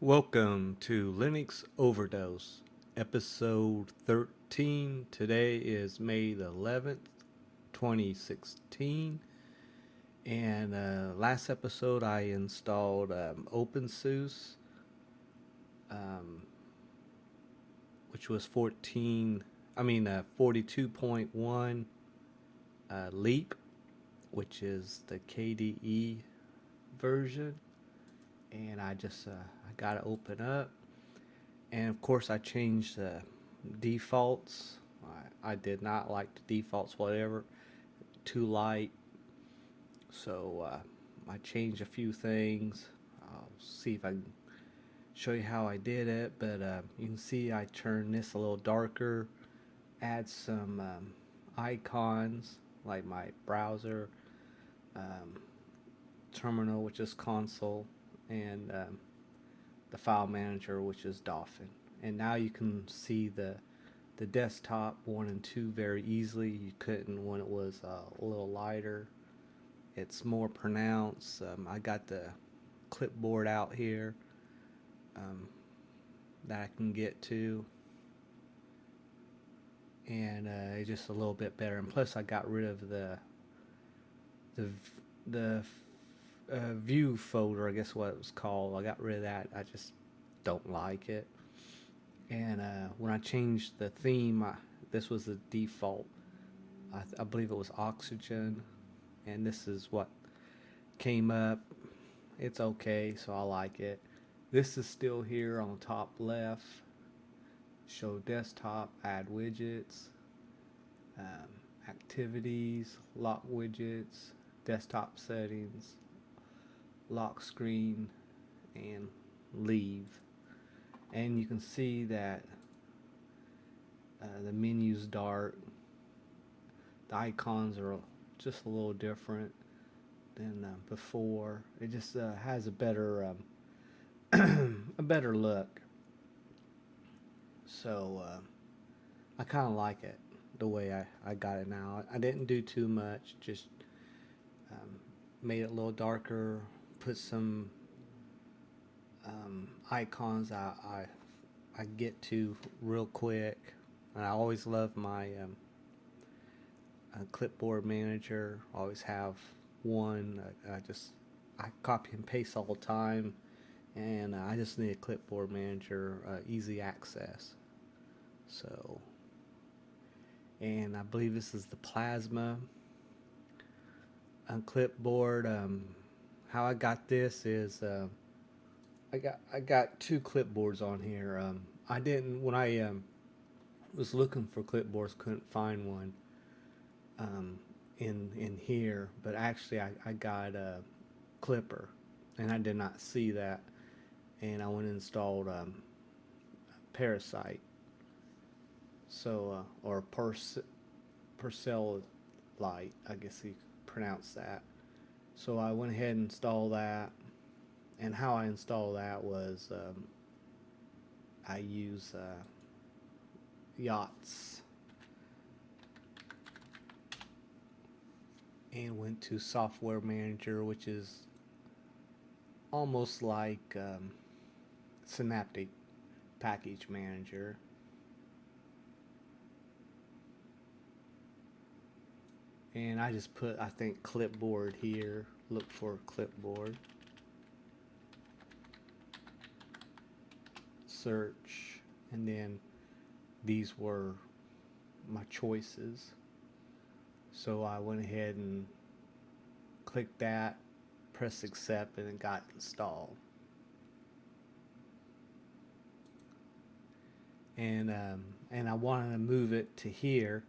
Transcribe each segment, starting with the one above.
Welcome to Linux Overdose, episode 13. Today is May the 11th, 2016. And last episode I installed OpenSuse, which was 42.1 Leap, which is the KDE version. And I got to open up, and of course I changed the defaults. I did not like the defaults, whatever, too light. So I changed a few things. I'll see if I can show you how I did it, but you can see I turned this a little darker, add some icons like my browser, terminal, which is console, and the file manager, which is Dolphin. And now you can see the desktop 1 and 2 very easily. You couldn't when it was a little lighter. It's more pronounced. I got the clipboard out here that I can get to, and it's just a little bit better. And plus I got rid of the view folder, I guess what it was called. I got rid of that. I just don't like it. And when I changed the theme, this was the default. I believe it was Oxygen, and this is what came up. It's okay, so I like it. This is still here on the top left. Show desktop, add widgets, activities, lock widgets, desktop settings, lock screen, and leave. And you can see that the menu's dark. The icons are just a little different than before. It just has a better a better look. So I kind of like it the way I got it now. I didn't do too much, just made it a little darker, put some icons I get to real quick. And I always love my clipboard manager. I always have one. I copy and paste all the time, and I just need a clipboard manager, easy access. So, and I believe this is the Plasma clipboard. How I got this is I got two clipboards on here. I didn't when I was looking for clipboards, couldn't find one in here, but actually I got a Clipper, and I did not see that, and I went and installed Parasite, so or Percel Light, I guess you pronounce that. So I went ahead and installed that, and how I installed that was I use Yachts, and went to Software Manager, which is almost like Synaptic Package Manager. And I just put, I think, Clipboard here. Look for Clipboard. Search, and then these were my choices. So I went ahead and clicked that, pressed accept, and it got installed. And I wanted to move it to here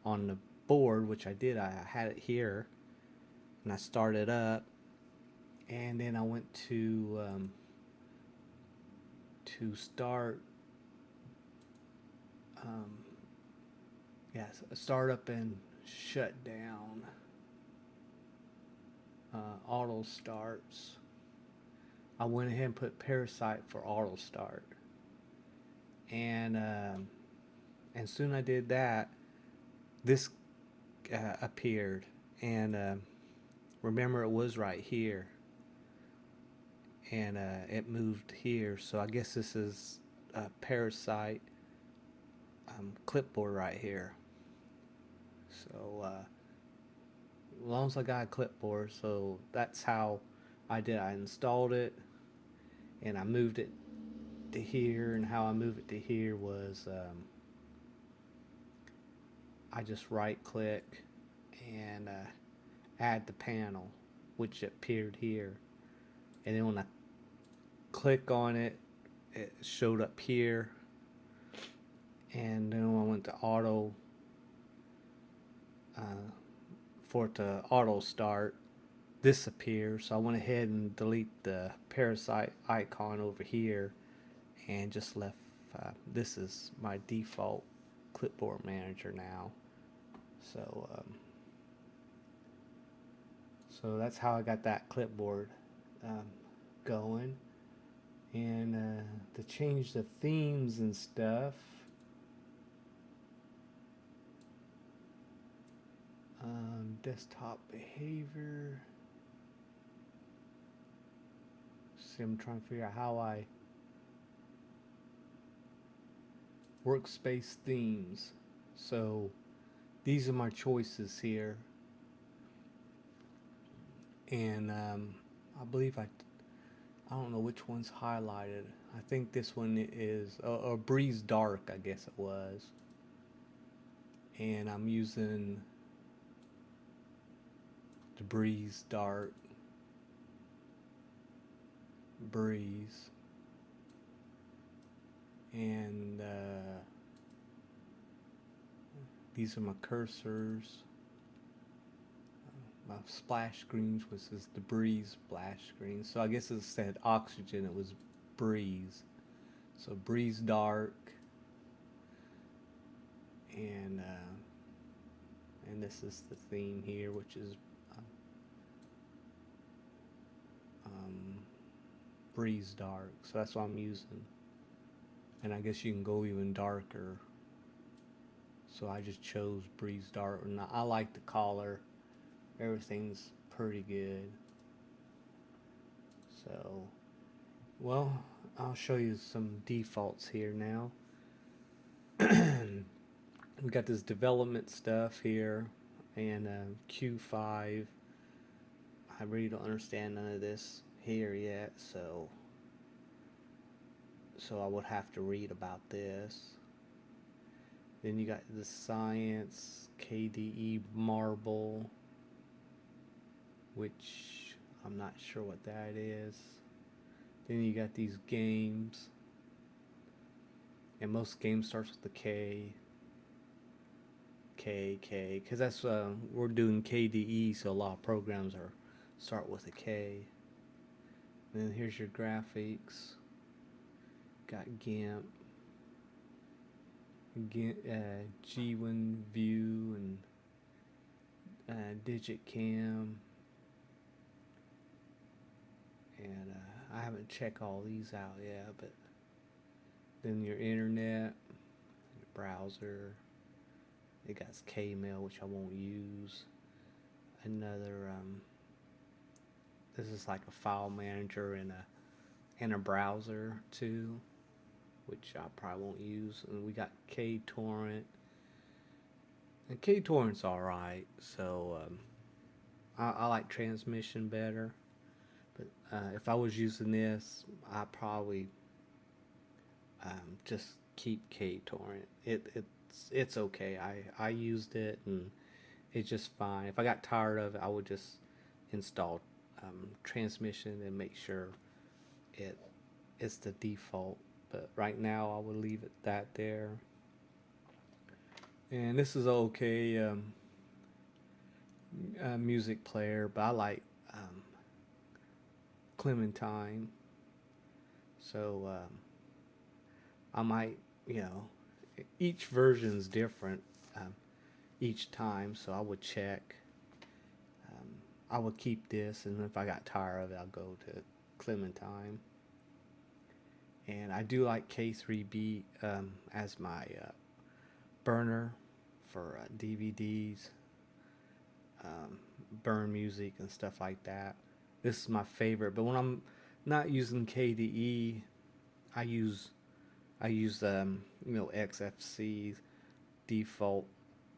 on the board, which I did. I had it here, and I started up, and then I went to start start up and shut down. Auto starts. I went ahead and put Parasite for auto start, and soon I did that, this appeared, and remember, it was right here, and it moved here. So I guess this is a Parasite clipboard right here. So as long as I got a clipboard, so that's how I did. I installed it and I moved it to here, and how I moved it to here was I just right click and add the panel, which appeared here, and then when I click on it, it showed up here, and then when I went to auto for it to auto start, this appears. So I went ahead and delete the Parasite icon over here and just left this is my default clipboard manager now. So that's how I got that clipboard going. And to change the themes and stuff, desktop behavior. See, I'm trying to figure out how I workspace themes. So these are my choices here, and I believe I don't know which one's highlighted. I think this one is a Breeze Dark, I guess it was, and I'm using the Breeze Dark Breeze, and these are my cursors. My splash screens was the Breeze splash screen. So I guess it said Oxygen, it was Breeze. So Breeze Dark, and this is the theme here, which is Breeze Dark. So that's what I'm using. And I guess you can go even darker. So I just chose Breeze Dark. And I like the color. Everything's pretty good. So, well, I'll show you some defaults here now. We got this development stuff here, and Q5. I really don't understand none of this here yet, so I would have to read about this. Then you got the science, KDE Marble, which I'm not sure what that is. Then you got these games, and most games starts with the K, because that's we're doing KDE, so a lot of programs start with a K. And then here's your graphics. Got GIMP, G1 View, and DigitCam. And I haven't checked all these out yet, but then your internet, your browser. It got Kmail, which I won't use. Another this is like a file manager and a browser too, which I probably won't use. And we got KTorrent, and KTorrent's alright. So I like Transmission better. But if I was using this, I'd probably just keep KTorrent. It's okay. I used it and it's just fine. If I got tired of it, I would just install Transmission and make sure it's the default. But right now, I would leave it that there. And this is okay music player, but I like Clementine. So I might, each version's different each time, so I would check. I would keep this, and if I got tired of it, I'll go to Clementine. And I do like K3B as my burner for DVDs, burn music and stuff like that. This is my favorite, but when I'm not using KDE. I use XFC's default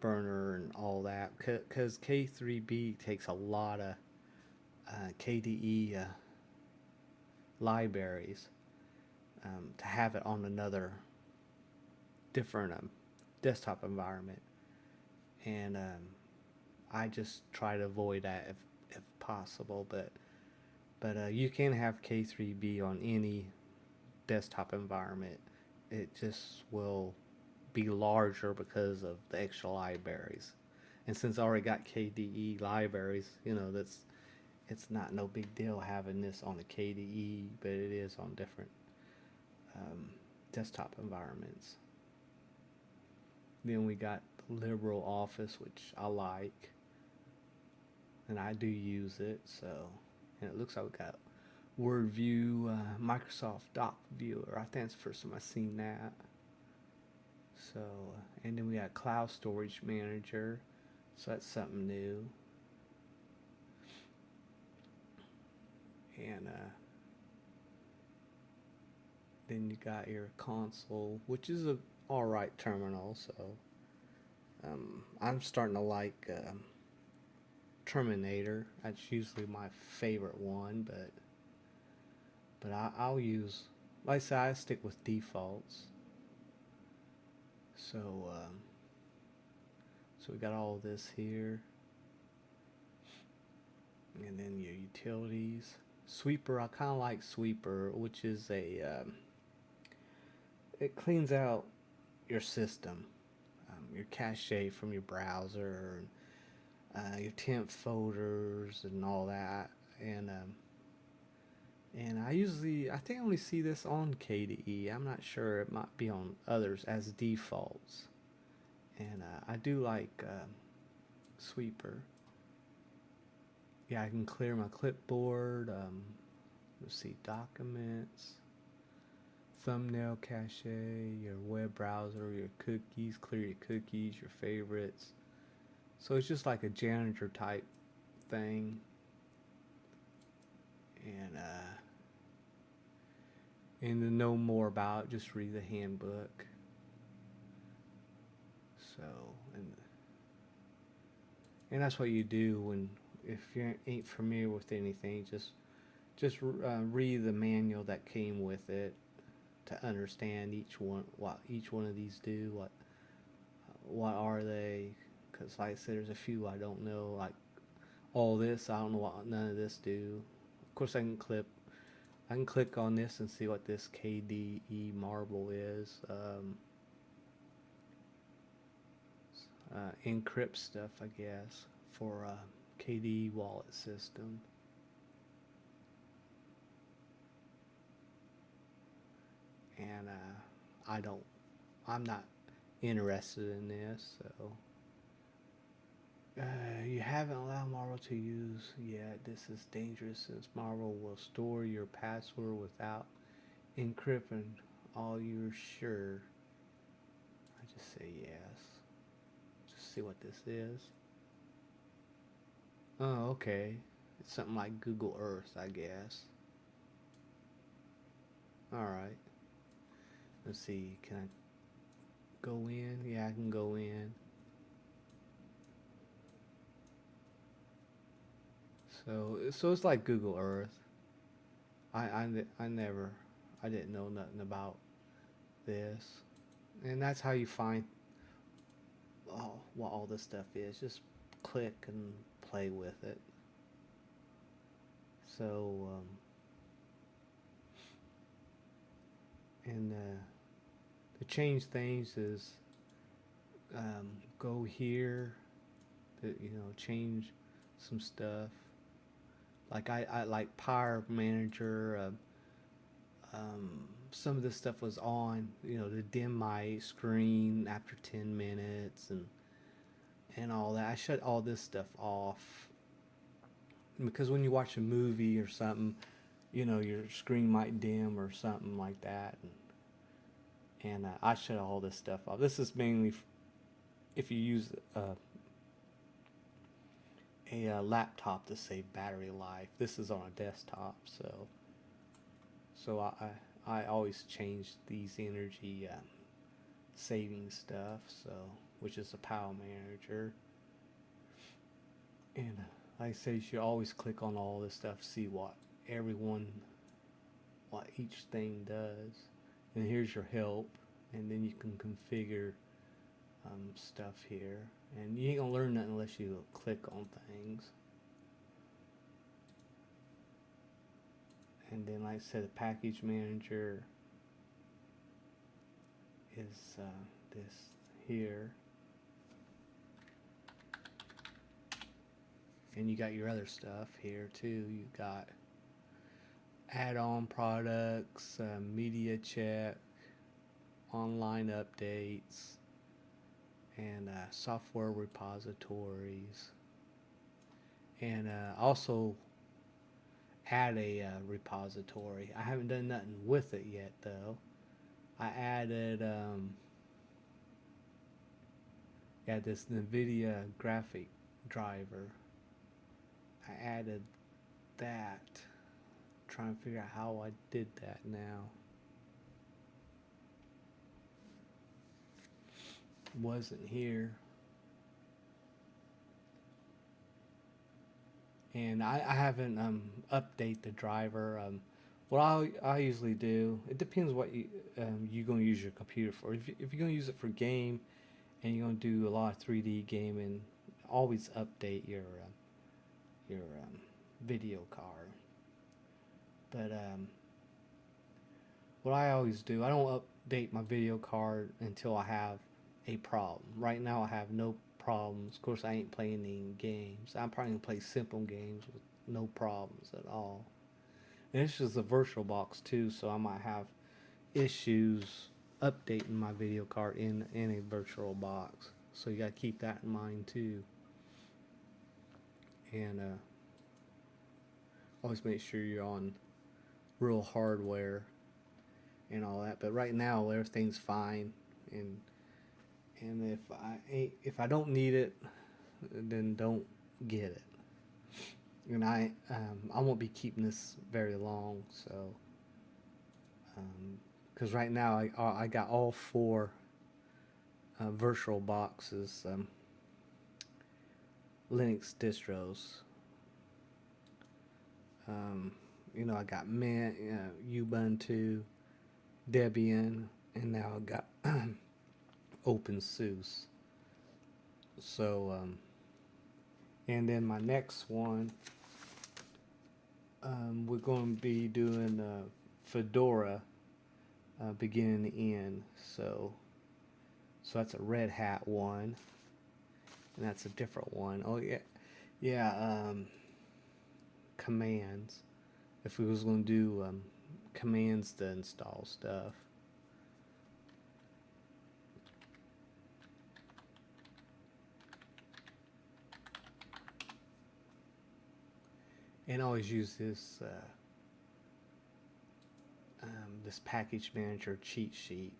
burner and all that, because K3B takes a lot of KDE libraries to have it on another different desktop environment, and I just try to avoid that if possible. But you can have K3B on any desktop environment. It just will be larger because of the extra libraries. And since I already got KDE libraries, it's not no big deal having this on a KDE, but it is on different desktop environments. Then we got LibreOffice, which I like, and I do use it. So, and it looks like we got Word View, Microsoft Doc Viewer. I think it's the first time I've seen that. So, and then we got Cloud Storage Manager. So that's something new. And then you got your console, which is a alright terminal. So I'm starting to like Terminator. That's usually my favorite one, but I'll use, like I said, I stick with defaults. So so we got all this here, and then your utilities. Sweeper, I kind of like Sweeper, which is it cleans out your system, your cache from your browser, your temp folders and all that. And I think I only see this on KDE. I'm not sure, it might be on others as defaults. And I do like Sweeper. Yeah, I can clear my clipboard. Let's see, documents, thumbnail cache, your web browser, your cookies, clear your cookies, your favorites. So it's just like a janitor type thing. And to know more about it, just read the handbook. So, and that's what you do if you ain't familiar with anything. Just read the manual that came with it to understand what each one of these do. What are they? Because like I said, there's a few I don't know. Like all this, I don't know what none of this do. Of course, I can click on this and see what this KDE Marble is. Encrypt stuff, I guess, for KDE wallet system. And I'm not interested in this, so. You haven't allowed Marvel to use yet. This is dangerous since Marvel will store your password without encrypting. All you're sure. I just say yes. Just see what this is. Oh, okay. It's something like Google Earth, I guess. Alright. Let's see. Can I go in? Yeah, I can go in. So it's like Google Earth. I didn't know nothing about this, and that's how you find what all this stuff is. Just click and play with it. So and to change things is go here to change some stuff. Like I like Power Manager. Some of this stuff was on, to dim my screen after 10 minutes and all that. I shut all this stuff off because when you watch a movie or something, your screen might dim or something like that, and I shut all this stuff off. This is mainly if you use a laptop to save battery life. This is on a desktop, so So I always change these energy saving stuff, so which is a power manager. And like I say, you should always click on all this stuff, see what each thing does. And here's your help, and then you can configure stuff here. And you ain't gonna learn that unless you click on things. And then, like I said, the package manager is this here. And you got your other stuff here too. You got add-on products, media check, online updates, and software repositories. And also add a repository. I haven't done nothing with it yet though. I added this NVIDIA graphic driver. I added that. Trying to figure out how I did that now. Wasn't here. And I haven't update the driver. What I usually do, it depends what you're going to use your computer for. If you're going to use it for game and you're going to do a lot of 3D gaming, always update your video card. But what I always do, I don't update my video card until I have a problem. Right now I have no problems. Of course I ain't playing any games. I'm probably going to play simple games with no problems at all. And it's just a VirtualBox too, so I might have issues updating my video card in a VirtualBox. So you got to keep that in mind too. And always make sure you're on real hardware and all that. But right now everything's fine, and if I don't need it, then don't get it. And I won't be keeping this very long, so because right now I got all 4 virtual boxes, Linux distros. I got Mint, Ubuntu, Debian, and now I got OpenSuse. So and then my next one, we're going to be doing Fedora beginning to end. So that's a Red Hat one, and that's a different one. Oh yeah, commands. If we was going to do commands to install stuff. And I always use this this package manager cheat sheet,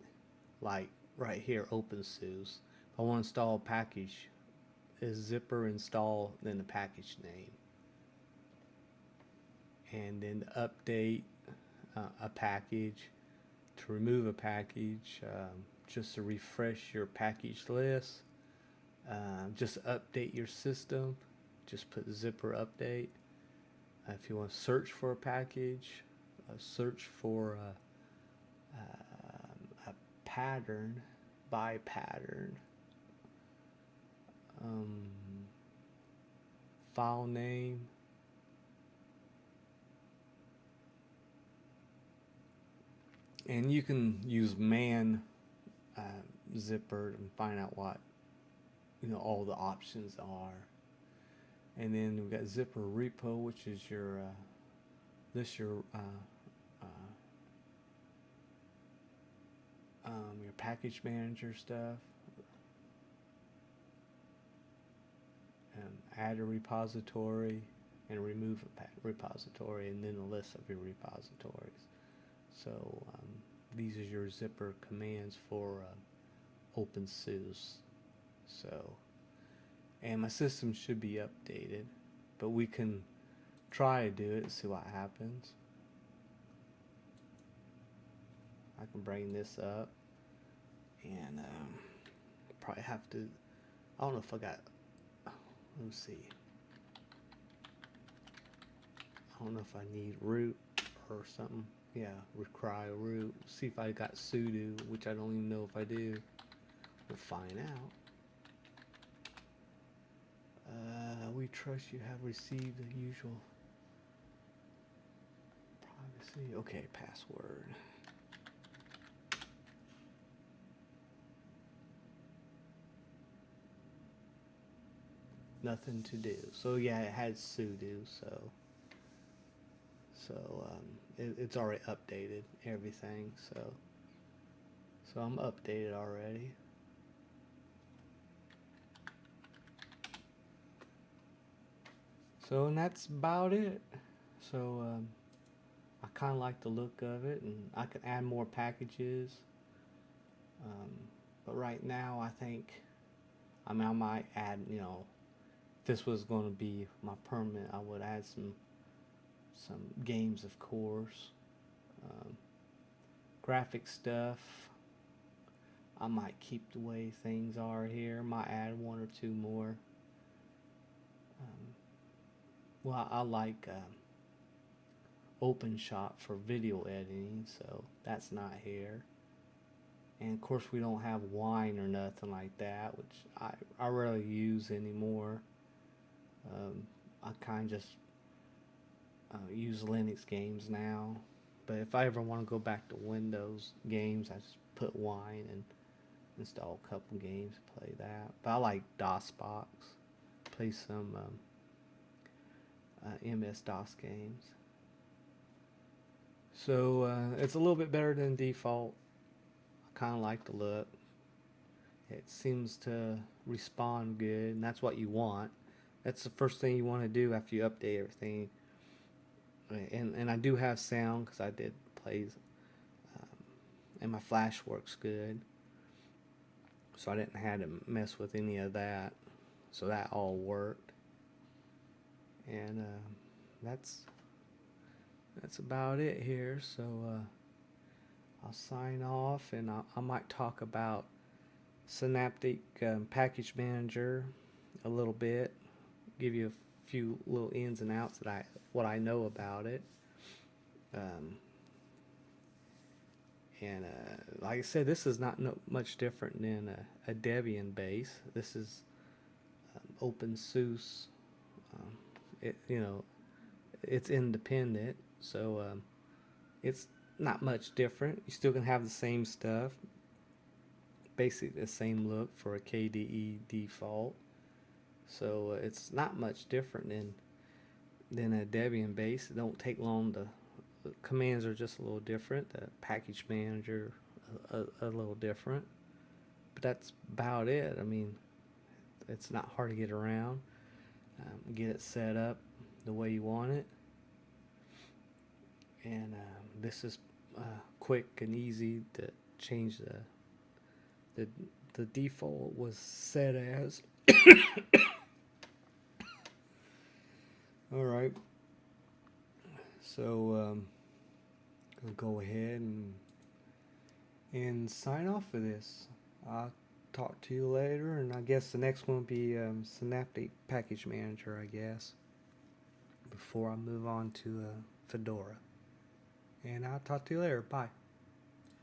like right here, OpenSuse. If I want to install a package, is zipper install, then the package name, and then to update a package, to remove a package, just to refresh your package list, just update your system, just put zipper update. If you want to search for a package, search for a pattern, by pattern, file name, and you can use man zipper and find out what all the options are. And then we've got zipper repo, which is your your package manager stuff. Add a repository and remove a repository, and then a list of your repositories. So these are your zipper commands for OpenSuse. So. And my system should be updated, but we can try to do it and see what happens. I can bring this up, and probably have to. I don't know if I got. Let me see. I don't know if I need root or something. Yeah, require root. See if I got sudo, which I don't even know if I do. We'll find out. We trust you have received the usual privacy. Okay, password. Nothing to do. So yeah, it had sudo. So it's already updated everything. So I'm updated already. So, and that's about it. So I kind of like the look of it, and I can add more packages. But right now, I think, I might add, if this was going to be my permanent, I would add some games, of course. Graphic stuff, I might keep the way things are here. Might add one or two more. Well, I like OpenShot for video editing, so that's not here. And of course, we don't have Wine or nothing like that, which I rarely use anymore. I kind of just use Linux games now. But if I ever want to go back to Windows games, I just put Wine and install a couple games, play that. But I like DOSBox, play some MS-DOS games. So it's a little bit better than default. I kind of like the look. It seems to respond good, and that's what you want. That's the first thing you want to do after you update everything. And I do have sound because I did plays, and my flash works good, so I didn't have to mess with any of that. So that all worked, and that's about it here. So I'll sign off, and I might talk about Synaptic Package Manager a little bit, give you a few little ins and outs that what I know about it. And like I said, this is not much different than a Debian base. This is OpenSuse. It's independent, so it's not much different. You still can have the same stuff, basically the same look for a KDE default. So it's not much different than a Debian base. It don't take long to. The commands are just a little different. The package manager a little different, but that's about it. I mean, it's not hard to get around. Get it set up the way you want it, and this is quick and easy to change. The default was set as. All right. So I'll go ahead and sign off for this. I'll talk to you later, and I guess the next one will be Synaptic Package Manager, I guess, before I move on to Fedora. And I'll talk to you later. Bye.